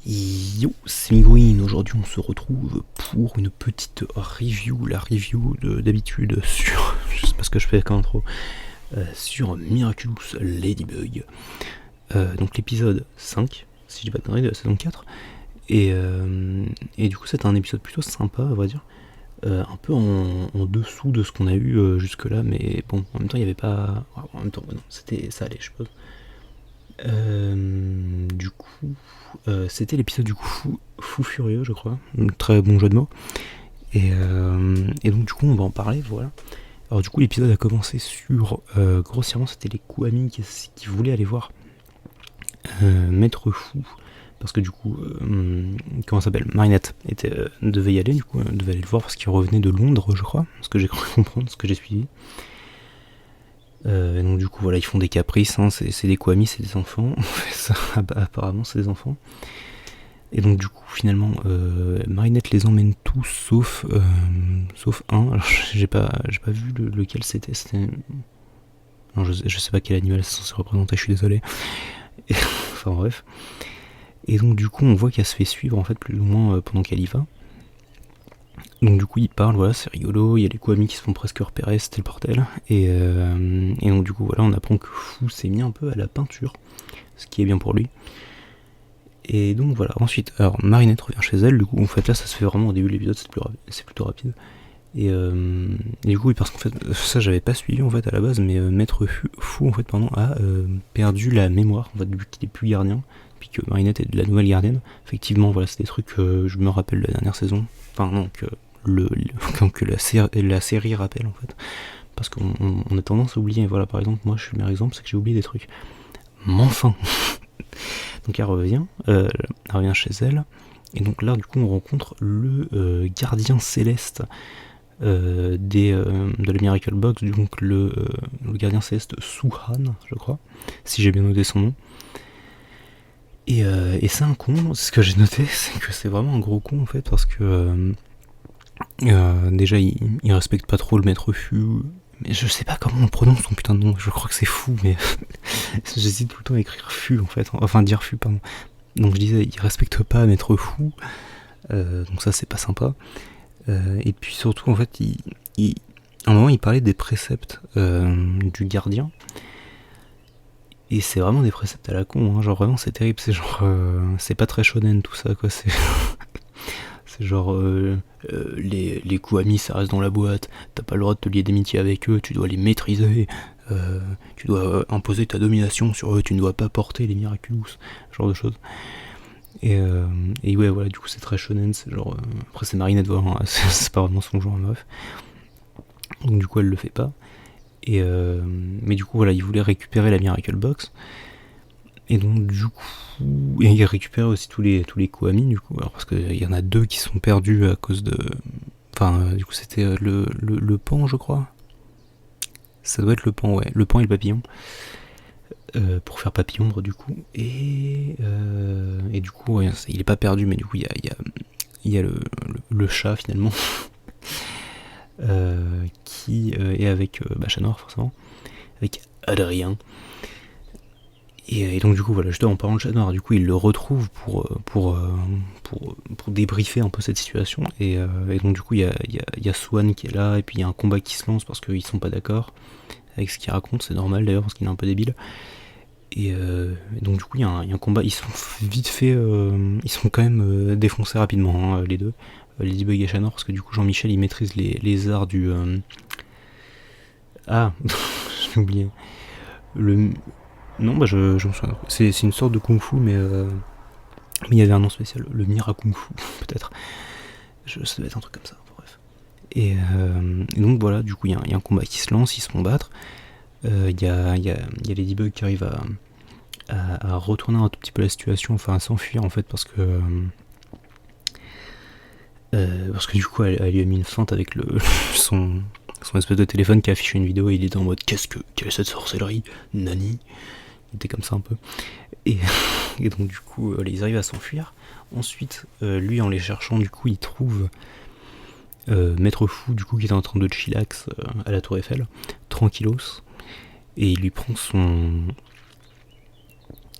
Yo, c'est Miguin. Aujourd'hui on se retrouve pour une petite review, la review d'habitude sur, je sais pas ce que je fais comme intro, sur Miraculous Ladybug. Donc l'épisode 5, si je dis pas de conneries, de la saison 4. Et du coup c'était un épisode plutôt sympa à vrai dire. Un peu en dessous de ce qu'on a eu jusque là, mais bon, en même temps il n'y avait pas... En même temps, non, ça allait je suppose. Du coup, c'était l'épisode du coup fou furieux, je crois. Un très bon jeu de mots. Et donc du coup, on va en parler, voilà. Alors du coup, l'épisode a commencé sur grossièrement, c'était les Kuami qui voulaient aller voir Maître Fou. Parce que du coup, comment ça s'appelle, Marinette devait y aller, du coup, devait aller le voir parce qu'il revenait de Londres, je crois. Ce que j'ai cru comprendre, ce que j'ai suivi. Et donc du coup voilà, ils font des caprices, hein, c'est des Kuami, c'est des enfants, on fait ça, apparemment c'est des enfants. Et donc du coup finalement Marinette les emmène tous sauf un, alors j'ai pas vu lequel c'était, non, je sais pas quel animal c'est censé représenter, je suis désolé. Et, enfin bref. Et donc du coup on voit qu'elle se fait suivre en fait plus ou moins pendant qu'elle y va. Donc du coup ils parlent, voilà, c'est rigolo, il y a les Kuami qui se font presque repérer, c'était le bordel. Et donc du coup voilà, on apprend que Fou s'est mis un peu à la peinture, ce qui est bien pour lui. Et donc voilà, ensuite, alors Marinette revient chez elle, du coup en fait là ça se fait vraiment au début de l'épisode, c'est plutôt rapide. Et du coup oui, parce qu'en fait ça j'avais pas suivi en fait à la base, mais Maître Fou en fait pardon a perdu la mémoire en fait depuis qu'il est plus gardien, puis que Marinette est de la nouvelle gardienne. Effectivement voilà, c'est des trucs que je me rappelle de la dernière saison, enfin non, que que la série rappelle en fait, parce qu'on a tendance à oublier. Voilà, par exemple moi je suis le meilleur exemple, c'est que j'ai oublié des trucs, mais enfin. Donc elle revient chez elle, et donc là du coup on rencontre le gardien céleste de la Miracle Box, donc le gardien céleste Suhan, je crois, si j'ai bien noté son nom. Et c'est un con, ce que j'ai noté, c'est que c'est vraiment un gros con en fait, parce que déjà il respecte pas trop le maître Fu, mais je sais pas comment on prononce son putain de nom, je crois que c'est Fou, mais j'hésite tout le temps à écrire Fu en fait, enfin dire Fu, pardon. Donc je disais, il respecte pas Maître Fou, donc ça c'est pas sympa. Et puis surtout en fait, à un moment il parlait des préceptes du gardien, et c'est vraiment des préceptes à la con, hein. Genre vraiment c'est terrible, c'est genre c'est pas très shonen tout ça quoi, c'est c'est genre les Kuami ça reste dans la boîte, t'as pas le droit de te lier d'amitié avec eux, tu dois les maîtriser, tu dois imposer ta domination sur eux, tu ne dois pas porter les Miraculous, ce genre de choses. Et ouais voilà, du coup c'est très shonen, c'est genre après c'est Marinette voilà, hein, c'est pas vraiment son genre, bref. Donc du coup elle le fait pas. Mais du coup voilà, il voulait récupérer la Miracle Box. Et donc du coup, et il récupère aussi tous les Kuami du coup, alors parce qu'il y en a deux qui sont perdus à cause de, enfin du coup c'était le pan je crois. Ça doit être le pan, ouais, le pan et le papillon. Pour faire papillombre du coup. Et du coup ouais, il est pas perdu, mais du coup il y a le chat finalement. Qui est avec Bachanor forcément, avec Adrien. Et donc du coup voilà, justement en parlant de Chat Noir, du coup il le retrouve pour débriefer un peu cette situation. Et donc du coup il y a Swan qui est là, et puis il y a un combat qui se lance parce qu'ils sont pas d'accord avec ce qu'il raconte, c'est normal d'ailleurs parce qu'il est un peu débile. Et donc du coup il y a un combat, ils sont vite fait, ils sont quand même défoncés rapidement, hein, les deux, Ladybug et Chat Noir, parce que du coup Jean-Michel il maîtrise les arts du... Ah, j'ai oublié. Le... Non, bah je me souviens. C'est une sorte de kung-fu, mais il y avait un nom spécial, le Mira Kung Fu, peut-être. Ça doit être un truc comme ça, bref. Et donc voilà, du coup, il y a un combat qui se lance, ils se font battre. Il y a Ladybug qui arrive à retourner un tout petit peu la situation, enfin à s'enfuir en fait, parce que du coup, elle lui a mis une feinte avec son espèce de téléphone qui affichait une vidéo, et il était en mode quelle est cette sorcellerie, Nani. Il était comme ça un peu. Et, et donc du coup ils arrivent à s'enfuir. Ensuite lui en les cherchant, du coup il trouve Maître Fou du coup qui est en train de chillax à la tour Eiffel, tranquillos, et il lui prend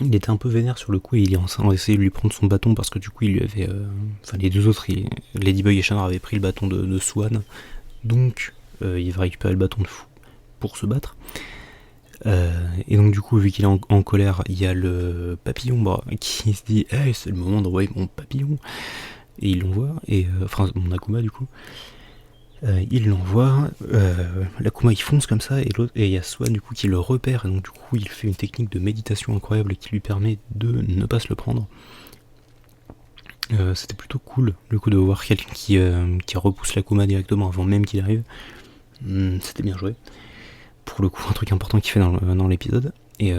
il était un peu vénère sur le coup et il est en train d'essayer de lui prendre son bâton parce que du coup il lui avait... Enfin les deux autres, Ladybug et Chandra avaient pris le bâton de Swan, donc il va récupérer le bâton de Fou pour se battre. Et donc du coup vu qu'il est en colère, il y a le papillon qui se dit hey, c'est le moment d'envoyer mon papillon, et il l'envoie, et enfin mon Akuma du coup. Il l'envoie, l'Akuma il fonce comme ça, et il y a Swan du coup qui le repère, et donc du coup il fait une technique de méditation incroyable qui lui permet de ne pas se le prendre. C'était plutôt cool le coup de voir quelqu'un qui repousse l'Akuma directement avant même qu'il arrive. C'était bien joué. Pour le coup, un truc important qu'il fait dans l'épisode. Et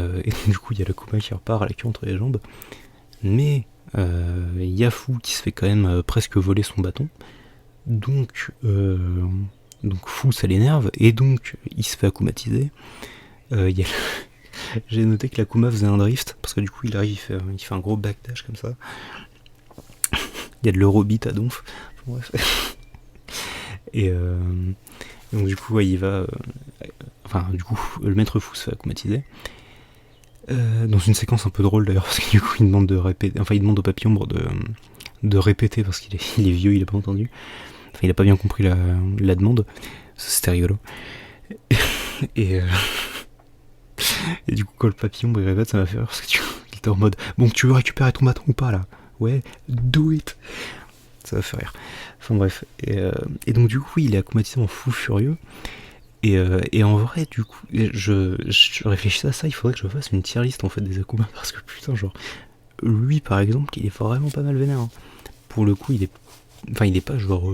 du coup il y a l'Akuma qui repart à la queue entre les jambes. Mais il y a Fou qui se fait quand même presque voler son bâton. Donc Fou ça l'énerve, et donc il se fait akumatiser. J'ai noté que l'Akuma faisait un drift, parce que du coup il arrive, il fait un gros backdash comme ça. Il y a de l'Eurobeat à donf. Bref. Et donc du coup il va... enfin du coup le maître Fou se fait akumatiser. Dans une séquence un peu drôle d'ailleurs, parce que du coup il demande de répéter, enfin il demande au papillon de répéter parce qu'il est vieux, il a pas entendu. Enfin, il a pas bien compris la demande. C'était rigolo. Et du coup, quand le papillon il répète, ça m'a fait rire parce que il était en mode bon, tu veux récupérer ton bâton ou pas là? Ouais, do it. Ça m'a fait rire. Enfin bref. Et donc, du coup, il est akumatisé en fou furieux. Et en vrai, du coup, je réfléchissais à ça, il faudrait que je fasse une tier list en fait des Akuma, parce que putain, genre, lui par exemple, il est vraiment pas mal vénère. Hein. Pour le coup, il est pas genre.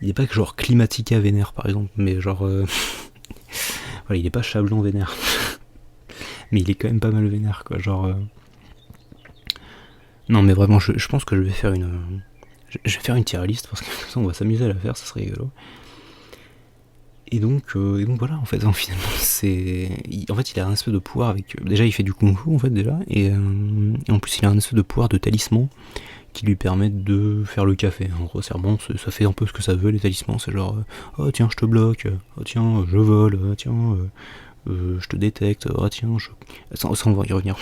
Il est pas que genre Climatica vénère par exemple, mais genre. Voilà, il est pas Chablon vénère. Mais il est quand même pas mal vénère quoi, genre. Non, mais vraiment, je pense que je vais faire une. Je vais faire une tier list parce que comme ça on va s'amuser à la faire, ça serait rigolo. Et donc voilà, en fait, finalement, en fait, il a un espèce de pouvoir avec. Déjà, il fait du kung fu, en fait, déjà, et en plus, il a un espèce de pouvoir de talisman qui lui permettent de faire le café. En gros, c'est bon, ça fait un peu ce que ça veut, les talismans. C'est genre, oh tiens, je te bloque, oh tiens, je vole, tiens, je te détecte, oh tiens, je. Ça, on va y revenir.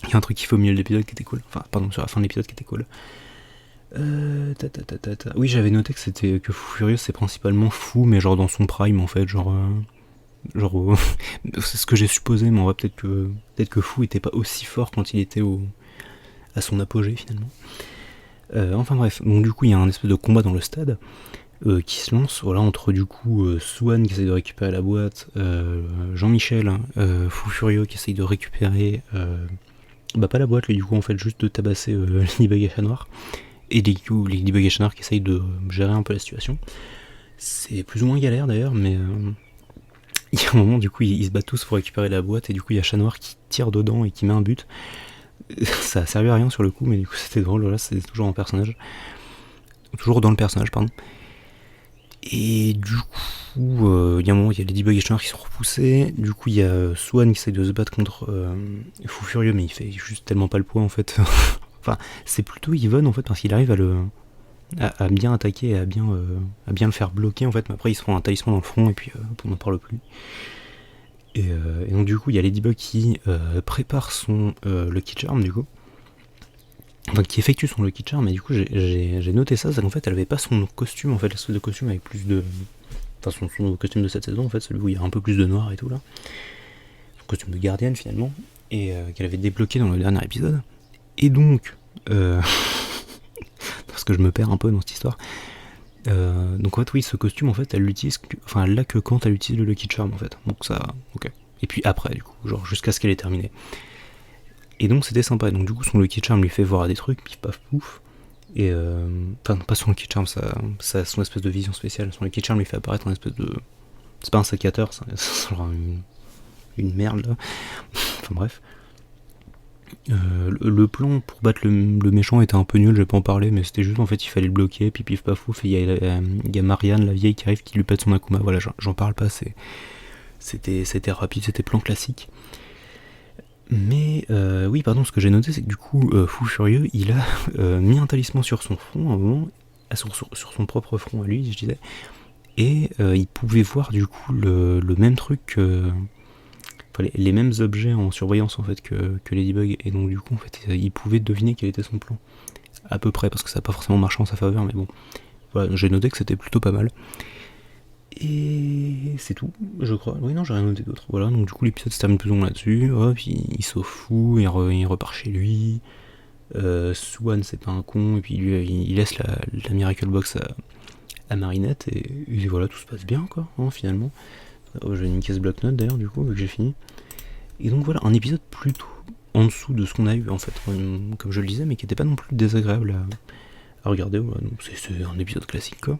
Il y a un truc qui fait au milieu de l'épisode qui était cool. Enfin, pardon, sur la fin de l'épisode qui était cool. Oui, j'avais noté que Fou Furieux c'est principalement Fou, mais genre dans son prime en fait, genre c'est ce que j'ai supposé, mais on va peut-être que Fou était pas aussi fort quand il était à son apogée finalement. Enfin bref, donc du coup il y a un espèce de combat dans le stade qui se lance, voilà, entre du coup Swan qui essaye de récupérer la boîte, Jean-Michel, Fou Furieux qui essaye de récupérer pas la boîte, mais du coup en fait juste de tabasser Ladybug et Chat Noir. Et du coup Ladybug et Chat Noir qui essayent de gérer un peu la situation. C'est plus ou moins galère d'ailleurs, mais il y a un moment du coup ils se battent tous pour récupérer la boîte, et du coup il y a Chat Noir qui tire dedans et qui met un but. Ça a servi à rien sur le coup, mais du coup c'était drôle, voilà, c'était toujours un personnage. Toujours dans le personnage, pardon. Et du coup, il y a un moment, il y a Ladybug et Chat Noir qui sont repoussés. Du coup, il y a Swan qui essaie de se battre contre Fou Furieux, mais il fait juste tellement pas le poids en fait. Enfin, c'est plutôt Yvonne en fait, parce qu'il arrive à bien attaquer et à bien le faire bloquer en fait. Mais après, il se prend un talisman dans le front et puis on n'en parle plus. Et donc, du coup, il y a Ladybug qui prépare son Lucky Charm du coup. Enfin, qui effectue son Lucky Charm, mais du coup, j'ai noté ça, c'est qu'en fait, elle avait pas son costume en fait, l'espèce de costume avec plus de. Enfin, son costume de cette saison en fait, celui où il y a un peu plus de noir et tout là. Son costume de gardienne finalement, et qu'elle avait débloqué dans le dernier épisode. Et donc, parce que je me perds un peu dans cette histoire. Donc en fait, oui, ce costume, en fait, elle l'a que quand elle utilise le Lucky Charm, en fait. Donc ça, ok. Et puis après, du coup, genre jusqu'à ce qu'elle ait terminé. Et donc c'était sympa. Donc du coup, son Lucky Charm lui fait voir des trucs, pif paf pouf. Et enfin, pas son Lucky Charm, ça son espèce de vision spéciale. Son Lucky Charm lui fait apparaître un espèce de. C'est pas un sécateur, c'est genre une merde là. Enfin bref. Le plan pour battre le méchant était un peu nul, je vais pas en parler, mais c'était juste en fait il fallait le bloquer, puis pif paf ouf, et il y a Marianne, la vieille, qui arrive, qui lui pète son Akuma. Voilà, j'en parle pas, c'était rapide, c'était plan classique. Mais oui, pardon, ce que j'ai noté, c'est que du coup, Fou Furieux, il a mis un talisman sur son front à un moment, sur son propre front à lui, je disais, et il pouvait voir du coup le même truc enfin, les mêmes objets en surbrillance en fait que Ladybug, et donc du coup en fait il pouvait deviner quel était son plan. À peu près, parce que ça n'a pas forcément marché en sa faveur, mais bon. Voilà, j'ai noté que c'était plutôt pas mal. Et c'est tout, je crois. Oui, non, j'ai rien noté d'autre. Voilà, donc du coup, l'épisode se termine plus ou moins là-dessus. Hop, il s'en fout, il repart chez lui. Swan, c'est pas un con, et puis lui, il laisse la Miracle Box à Marinette, et voilà, tout se passe bien, quoi, hein, finalement. J'ai une caisse bloc-notes d'ailleurs, du coup, vu que j'ai fini. Et donc voilà, un épisode plutôt en dessous de ce qu'on a eu, en fait, comme je le disais, mais qui était pas non plus désagréable à regarder. Voilà, donc c'est un épisode classique, quoi.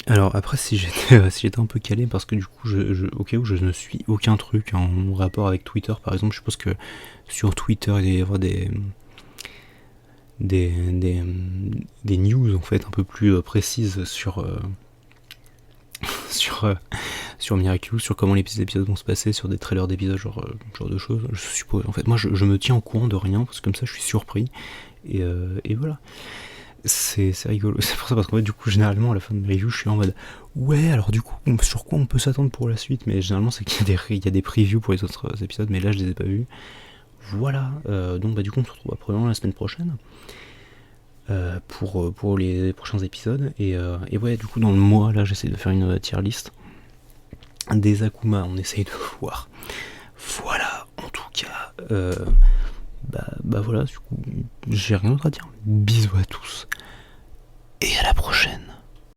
Alors après, si j'étais un peu calé, parce que du coup, au cas où je ne suis aucun truc en rapport avec Twitter, par exemple, je suppose que sur Twitter, il doit y avoir des news en fait un peu plus précises sur sur Miraculous, sur comment les épisodes vont se passer, sur des trailers d'épisodes, genre de choses, je suppose. En fait, moi, je me tiens au courant de rien, parce que comme ça, je suis surpris, et voilà. C'est rigolo, c'est pour ça, parce qu'en fait, du coup, généralement, à la fin de mes reviews, je suis en mode ouais, alors du coup, sur quoi on peut s'attendre pour la suite, mais généralement, c'est qu'il y a des previews pour les autres épisodes, mais là, je les ai pas vus. Voilà, donc du coup, on se retrouve probablement la semaine prochaine pour les prochains épisodes, et ouais, du coup, dans le mois, là, j'essaie de faire une tier list des Akuma, on essaye de voir. Voilà, en tout cas, bah voilà, du coup, j'ai rien d'autre à dire. Bisous à tous, et à la prochaine.